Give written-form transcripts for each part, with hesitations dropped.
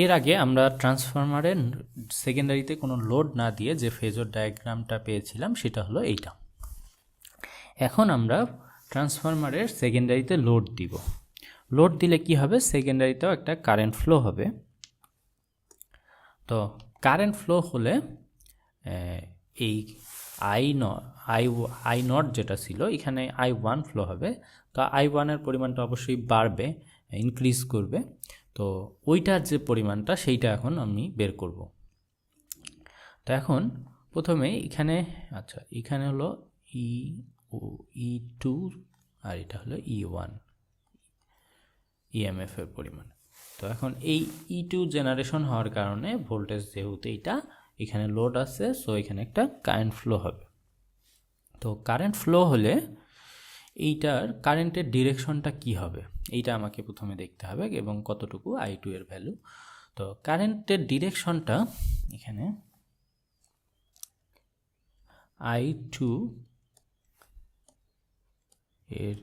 এর আগে আমরা ট্রান্সফরমারের সেকেন্ডারিতে কোনো লোড না দিয়ে যে ফেজর ডায়াগ্রামটা পেয়েছিলাম সেটা হলো এইটা। এখন আমরা ট্রান্সফরমারের সেকেন্ডারিতে লোড দিব। লোড দিলে কি হবে, সেকেন্ডারিতেও একটা কারেন্ট ফ্লো হবে। তো কারেন্ট ফ্লো হলে এই আই নট যেটা ছিল এখানে I1 ফ্লো হবে। তো I1 এর পরিমাণটা অবশ্যই বাড়বে, ইনক্রিজ করবে। তো ওইটার যে পরিমাণটা সেইটা এখন আমি বের করব। তো এখন প্রথমে এখানে এখানে হলো E2 আর এটা হলো E1 ইএমএফ এর পরিমাণ। তো এখন এই E2 জেনারেশন হওয়ার কারণে ভোল্টেজ যেহেতু এইটা এখানে লোড আছে, সো এখানে একটা কারেন্ট ফ্লো হবে। তো কারেন্ট ফ্লো হলে এইটার কারেন্টের ডিরেকশনটা কি হবে এইটা আমাকে প্রথমে দেখতে হবে এবং কতটুকু I2 এর ভ্যালু। তো কারেন্টের ডিরেকশনটা এখানে I2 এর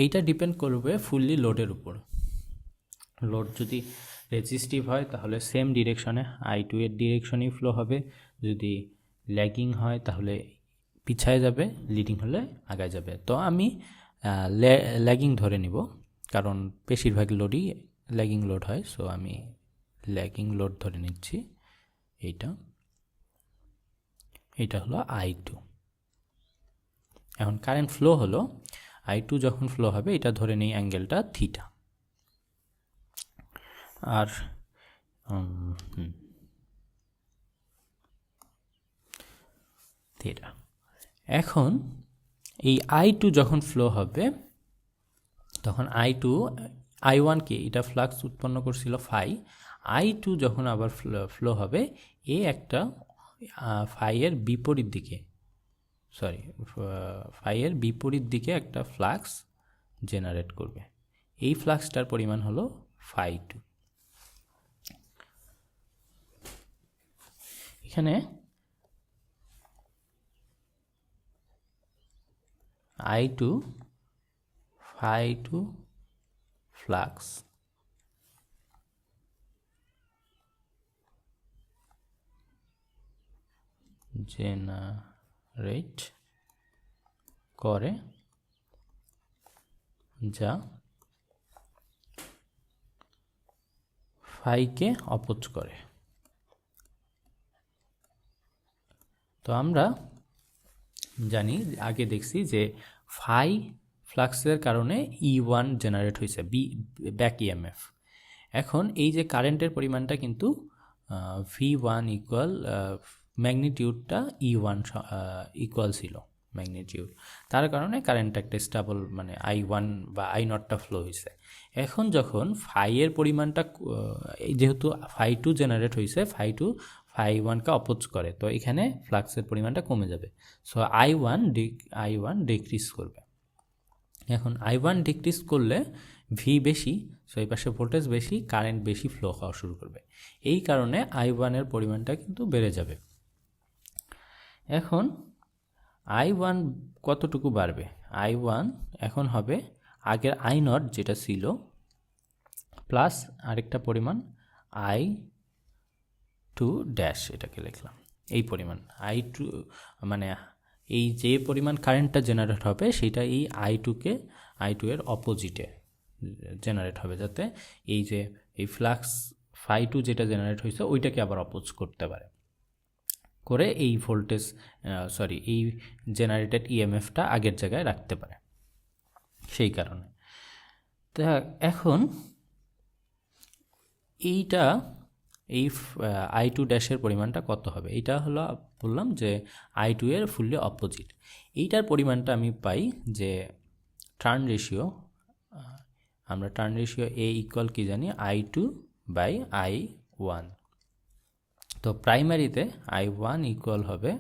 এইটা ডিপেন্ড করবে ফুললি লোডের উপর। লোড যদি রেজিস্টিভ হয় তাহলে সেম ডিরেকশনে I2 এর ডিরেকশনই ফ্লো হবে, যদি ল্যাগিং হয় তাহলে পিছায় যাবে, লিডিং হলে আগায় যাবে। তো আমি ল্যাগিং ধরে নিব, কারণ বেশিরভাগ লোডই ল্যাগিং লোড হয়, সো আমি ল্যাগিং লোড ধরে নিচ্ছি। এইটা হলো I2। এখন কারেন্ট ফ্লো হলো I2 যখন ফ্লো হবে এটা ধরে নেই অ্যাঙ্গেলটা থিটা। আর থিটা। এখন এই I2 যখন ফ্লো হবে তখন I1 কে এটা ফ্লাক্স উৎপন্ন করছিল ফাই, I2 যখন আবার ফ্লো হবে একটা ফাইয়ের বিপরীত দিকে একটা ফ্লাক্স জেনারেট করবে। এই ফ্লাক্সটার পরিমাণ হলো φ2। এখানে I2 φ2 ফ্লাক্স জেনারেট করে যা ফাইকে অপোজ করে। তো আমরা জানি, আগে দেখছি যে ফাই ফ্লাক্সের কারণে E1 জেনারেট হয়েছে, ব্যাক ইএমএফ। এখন এই যে কারেন্টের পরিমাণটা কিন্তু V1 ইকুয়াল ম্যাগনিটিউডটা E1 ইকুয়াল ছিল ম্যাগনিটিউড, তার কারণে কারেন্টটা একটা স্টেবল মানে I1 বা I0টা ফ্লো হয়েছে। এখন যখন ফাইয়ের পরিমাণটা যেহেতু φ2 জেনারেট হয়েছে, φ1কে অপোজ করে, তো এখানে ফ্লাক্সের পরিমাণটা কমে যাবে। সো I1 ডিক্রিজ করবে। এখন I1 ডিক্রিজ করলে V বেশি, সো এই পাশে ভোল্টেজ বেশি, কারেন্ট বেশি ফ্লো হওয়া শুরু করবে। এই কারণে I1 এর পরিমাণটা কিন্তু বেড়ে যাবে। এখন I1 কতটুকু বাড়বে? I1 এখন হবে আগের I0 যেটা ছিল প্লাস আরেকটা পরিমাণ I2 ড্যাশ, এটাকে লিখলাম এই পরিমাণ I2, মানে এই যে পরিমাণ কারেন্টটা জেনারেট হবে সেটা এই I2 এর অপোজিটে জেনারেট হবে, যাতে এই যে এই ফ্লাক্স φ2 যেটা জেনারেট হয়েছে ওইটাকে আবার অপোজ করতে পারে, করে এই ভোল্টেজ এই জেনারেটেড ইএমএফটা আগের জায়গায় রাখতে পারে, সেই কারণে। তা এখন এই I2 ড্যাশের পরিমাণটা কত হবে? এইটা হলো বললাম যে I2 এর ফুললি অপোজিট। এইটার পরিমাণটা আমি পাই যে টার্ন রেশিও, আমরা টার্ন রেশিও A ইকুয়াল কি জানি, I2 বাই I1। তো প্রাইমারিতে I1 ইকুয়াল হবে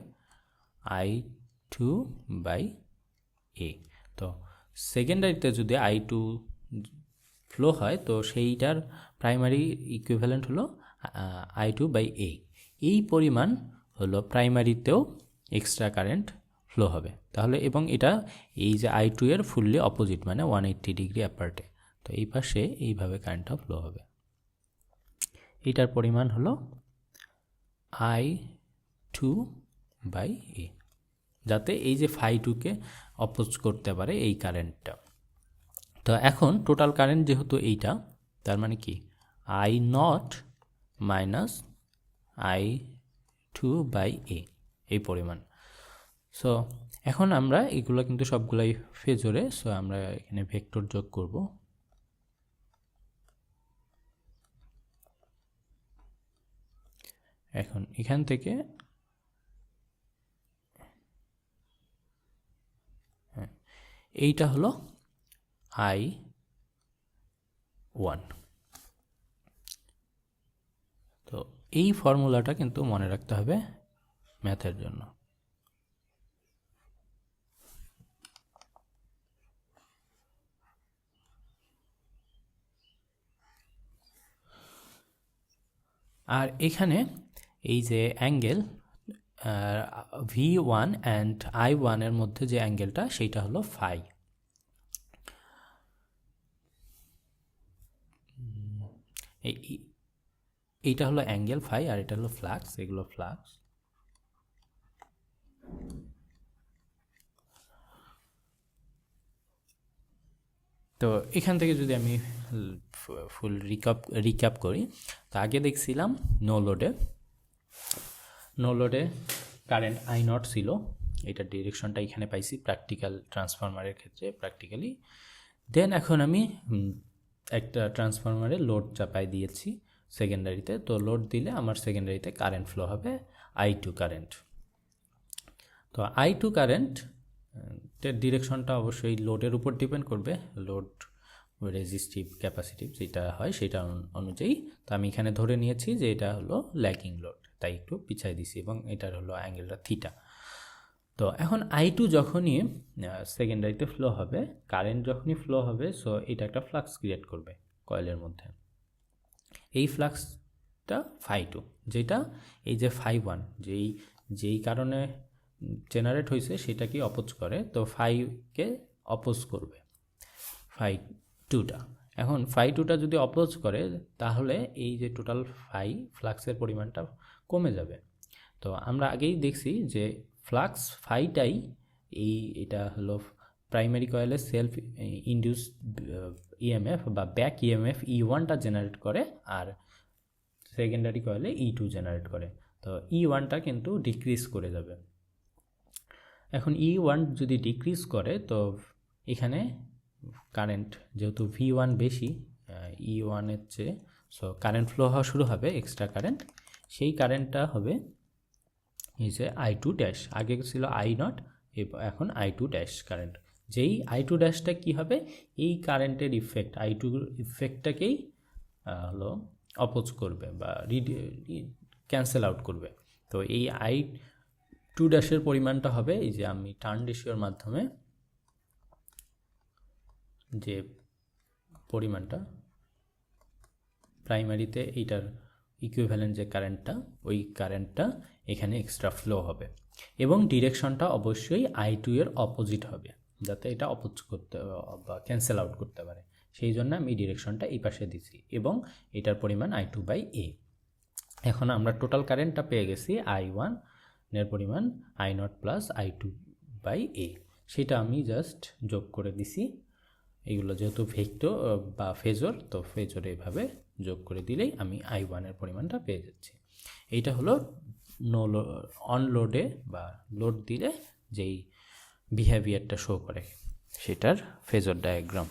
I2 বাই A। তো সেকেন্ডারিতে যদি I2 ফ্লো হয় তো সেইটার প্রাইমারি ইকুইভ্যালেন্ট হলো I2/A। এই পরিমাণ হলো প্রাইমারিতেও এক্সট্রা কারেন্ট ফ্লো হবে তাহলে, এবং এটা এই যে I2 এর ফুললি অপোজিট, মানে 180 ডিগ্রি অ্যাপার্টে। তো এই পাশে এইভাবে কারেন্টটা ফ্লো হবে। এটার পরিমাণ হলো I2/A, যাতে এই যে φ2কে অপোজ করতে পারে এই কারেন্টটা। তো এখন টোটাল কারেন্ট যেহেতু এইটা, তার মানে কি I0 মাইনাস I2/A এই পরিমাণ। সো এখন আমরা এগুলো কিন্তু সবগুলাই ফেজরে, সো আমরা এখানে ভেক্টর যোগ করব। এখন এখান থেকে এইটা হলো I1। তো এই ফর্মুলাটা কিন্তু মনে রাখতে হবে ম্যাথের জন্য। আর এখানে এই যে অ্যাঙ্গেল V1 অ্যান্ড I1 এর মধ্যে যে অ্যাঙ্গেলটা সেইটা হলো ফাই। এইটা হলো অ্যাঙ্গেল ফাই আর এটা হলো ফ্লাক্স, এগুলো ফ্লাক্স। তো এখান থেকে যদি আমি ফুল রিক্যাপ করি, তো আগে দেখছিলাম নো লোডে কারেন্ট I0 ছিল, এটার ডিরেকশনটা এখানে পাইছি প্র্যাকটিক্যাল ট্রান্সফরমারের ক্ষেত্রে প্র্যাকটিক্যালি। দেন এখন আমি একটা ট্রান্সফরমারে লোড চাপাই দিয়েছি সেকেন্ডারিতে, তো লোড দিলে আমার সেকেন্ডারিতে কারেন্ট ফ্লো হবে I2 কারেন্ট। তো I2 কারেন্ট ডিরেকশনটা অবশ্যই লোডের উপর ডিপেন্ড করবে, লোড রেজিস্টিভ ক্যাপাসিটিভ যেটা হয় সেটা অনুযায়ী। তো আমি এখানে ধরে নিয়েছি যে এটা হলো ল্যাকিং লোড, তাই একটু পিছাই দিছি, এবং এটার হলো অ্যাঙ্গেলটা থিটা। তো এখন I2 যখনই সেকেন্ডারিতে ফ্লো হবে, কারেন্ট যখনই ফ্লো হবে, সো এটা একটা ফ্লাক্স ক্রিয়েট করবে কয়েলের মধ্যে। এই ফ্লাক্সটা φ2, যেটা এই যে φ1 যেই কারণে জেনারেট হয়েছে সেটাকে অপোজ করে, তো ফাইকে অপোজ করবে φ2টা। এখন φ2টা যদি অপোজ করে তাহলে এই যে টোটাল ফ্লাক্সের পরিমাণটা কমে যাবে। তো আমরা আগেই দেখছি যে ফ্লাক্স ফাইটাই এটা হলো প্রাইমারি কয়েলে সেলফ ইনডিউস ইএমএফ বা ব্যাক ইএমএফ E1টা জেনারেট করে, আর সেকেন্ডারি কয়েলে E2 জেনারেট করে। তো E1টা কিন্তু ডিক্রিজ করে যাবে। এখন E1 যদি ডিক্রিজ করে তো এখানে কারেন্ট যেহেতু V1 বেশি E1 এর চেয়ে, সো কারেন্ট ফ্লো হওয়া শুরু হবে, এক্সট্রা কারেন্ট। সেই কারেন্টটা হবে এই যে I2 ড্যাশ, আগে ছিল I0, এখন I2 ড্যাশ কারেন্ট। যেই I2 ড্যাশটা কী হবে, এই কারেন্টের ইফেক্ট I2 ইফেক্টটাকেই হলো অপোজ করবে বা ক্যান্সেল আউট করবে। তো এই I2 ড্যাশের পরিমাণটা হবে এই যে আমি টার্ন রেশিওর মাধ্যমে যে পরিমাণটা প্রাইমারিতে এইটার ইকুইভ্যালেন্ট যে কারেন্টটা, ওই কারেন্টটা এখানে এক্সট্রা ফ্লো হবে, এবং ডিরেকশনটা অবশ্যই I2 এর অপোজিট হবে, যাতে এটা অপোজ করতে বা ক্যান্সেল আউট করতে পারে। সেই জন্য আমি ডিরেকশনটা এই পাশে দিছি, এবং এটার পরিমাণ I2/A। এখন আমরা টোটাল কারেন্টটা পেয়ে গেছি I1 এর পরিমাণ I0 প্লাস I2/A, সেটা আমি জাস্ট যোগ করে দিছি। এগুলো যেহেতু ভেক্টর বা ফেজর, তো ফেজর এইভাবে যোগ করে দিলেই আমি I1 এর পরিমাণটা পেয়ে যাচ্ছি। এইটা হলো অন লোডে বা লোড দিলে যেই বিহেভিয়ারটা শো করে সেটার ফেজর ডায়াগ্রাম।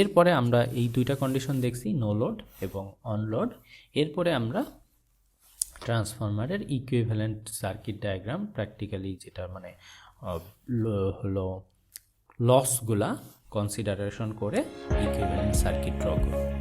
এরপরে আমরা এই দুইটা কন্ডিশন দেখছি, নো লোড এবং অন লোড। এরপরে আমরা ট্রান্সফরমারের ইকুইভ্যালেন্ট সার্কিট ডায়াগ্রাম প্র্যাকটিক্যালি, যেটা মানে হলো লসগুলা কনসিডারেশন করে ইকুইভ্যালেন্ট সার্কিট ড্র করব।